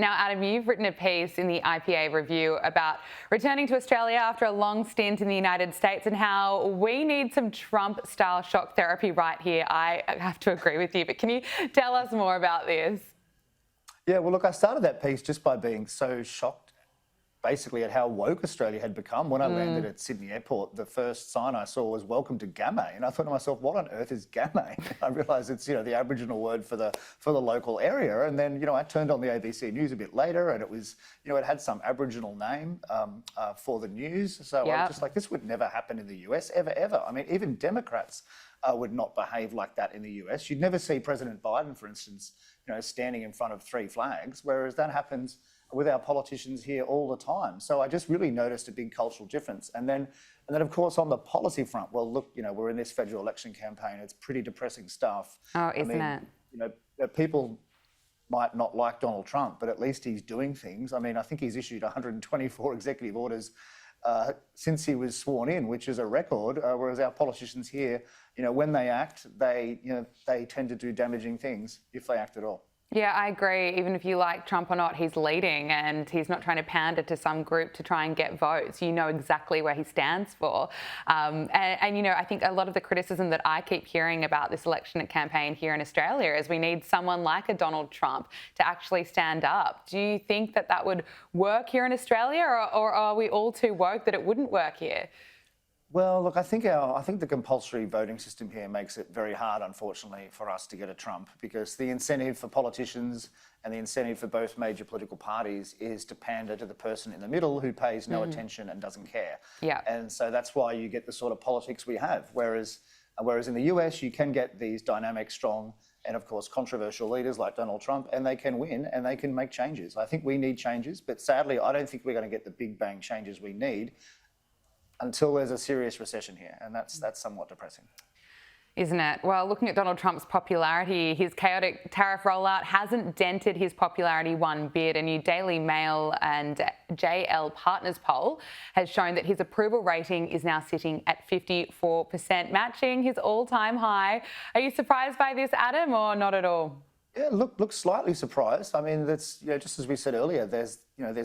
Now, Adam, you've written a piece in the IPA review about returning to Australia after a long stint in the United States and how we need some Trump-style shock therapy right here. I have to agree with you, but can you tell us more about this? Yeah, well, look, I started that piece just by being so shocked, basically, at how woke Australia had become. When I landed at Sydney Airport, the first sign I saw was "Welcome to Gamay," and I thought to myself, "What on earth is Gamay?" I realised it's the Aboriginal word for the local area. And then I turned on the ABC News a bit later, and it was it had some Aboriginal name for the news. So I was just like, this would never happen in the US ever. I mean, even Democrats would not behave like that in the US. You'd never see President Biden, for instance, standing in front of three flags, whereas that happens with our politicians here all the time. So I just really noticed a big cultural difference. And then of course, on the policy front, well, look, we're in this federal election campaign. It's pretty depressing stuff. Oh, isn't it? People might not like Donald Trump, but at least he's doing things. I mean, I think he's issued 124 executive orders since he was sworn in, which is a record, whereas our politicians here, when they act, they tend to do damaging things if they act at all. Yeah, I agree. Even if you like Trump or not, he's leading and he's not trying to pander to some group to try and get votes. You know exactly where he stands for. I think a lot of the criticism that I keep hearing about this election campaign here in Australia is we need someone like a Donald Trump to actually stand up. Do you think that would work here in Australia, or are we all too woke that it wouldn't work here? Well, look, I think the compulsory voting system here makes it very hard, unfortunately, for us to get a Trump, because the incentive for politicians and the incentive for both major political parties is to pander to the person in the middle who pays no attention and doesn't care. Yeah. And so that's why you get the sort of politics we have. Whereas in the US, you can get these dynamic, strong, and of course controversial leaders like Donald Trump, and they can win and they can make changes. I think we need changes, but sadly, I don't think we're going to get the big bang changes we need until there's a serious recession here, and that's somewhat depressing. Isn't it? Well, looking at Donald Trump's popularity, his chaotic tariff rollout hasn't dented his popularity one bit. A new Daily Mail and JL Partners poll has shown that his approval rating is now sitting at 54%, matching his all-time high. Are you surprised by this, Adam, or not at all? Yeah, look slightly surprised. I mean, that's just as we said earlier, there's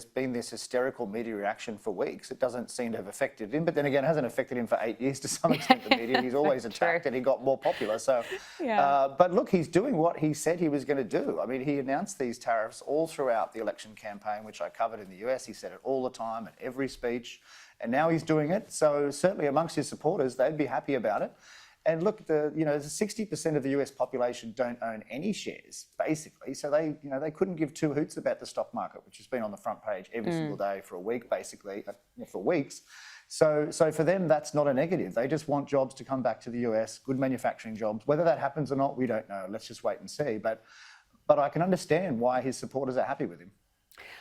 been this hysterical media reaction for weeks. It doesn't seem to have affected him, but then again, it hasn't affected him for 8 years to some extent. The media, he's always attacked, and he got more popular. So, but look, he's doing what he said he was going to do. I mean, he announced these tariffs all throughout the election campaign, which I covered in the US. He said it all the time at every speech, and now he's doing it. So certainly amongst his supporters, they'd be happy about it. And look, the 60% of the US population don't own any shares, basically. So they couldn't give two hoots about the stock market, which has been on the front page every single day for a week, basically, for weeks. So for them, that's not a negative. They just want jobs to come back to the US, good manufacturing jobs. Whether that happens or not, we don't know. Let's just wait and see. But I can understand why his supporters are happy with him.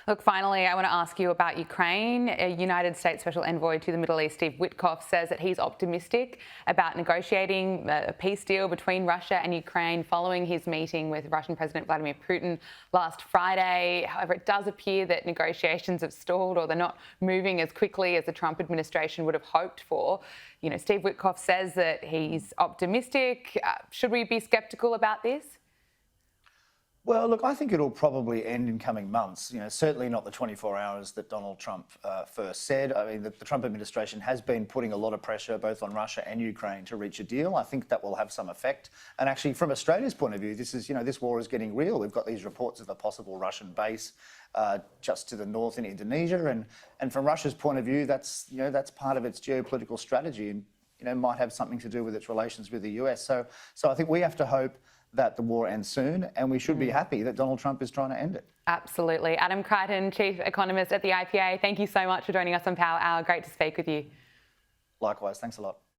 Look, finally, I want to ask you about Ukraine. A United States Special Envoy to the Middle East, Steve Witkoff, says that he's optimistic about negotiating a peace deal between Russia and Ukraine following his meeting with Russian President Vladimir Putin last Friday. However, it does appear that negotiations have stalled, or they're not moving as quickly as the Trump administration would have hoped for. Steve Witkoff says that he's optimistic. Should we be sceptical about this? Well, look, I think it'll probably end in coming months. Certainly not the 24 hours that Donald Trump first said. I mean, the Trump administration has been putting a lot of pressure both on Russia and Ukraine to reach a deal. I think that will have some effect. And actually, from Australia's point of view, this war is getting real. We've got these reports of a possible Russian base just to the north in Indonesia, and from Russia's point of view, that's part of its geopolitical strategy, and might have something to do with its relations with the US. So I think we have to hope that the war ends soon, and we should be happy that Donald Trump is trying to end it. Absolutely. Adam Creighton, Chief Economist at the IPA, thank you so much for joining us on Power Hour. Great to speak with you. Likewise. Thanks a lot.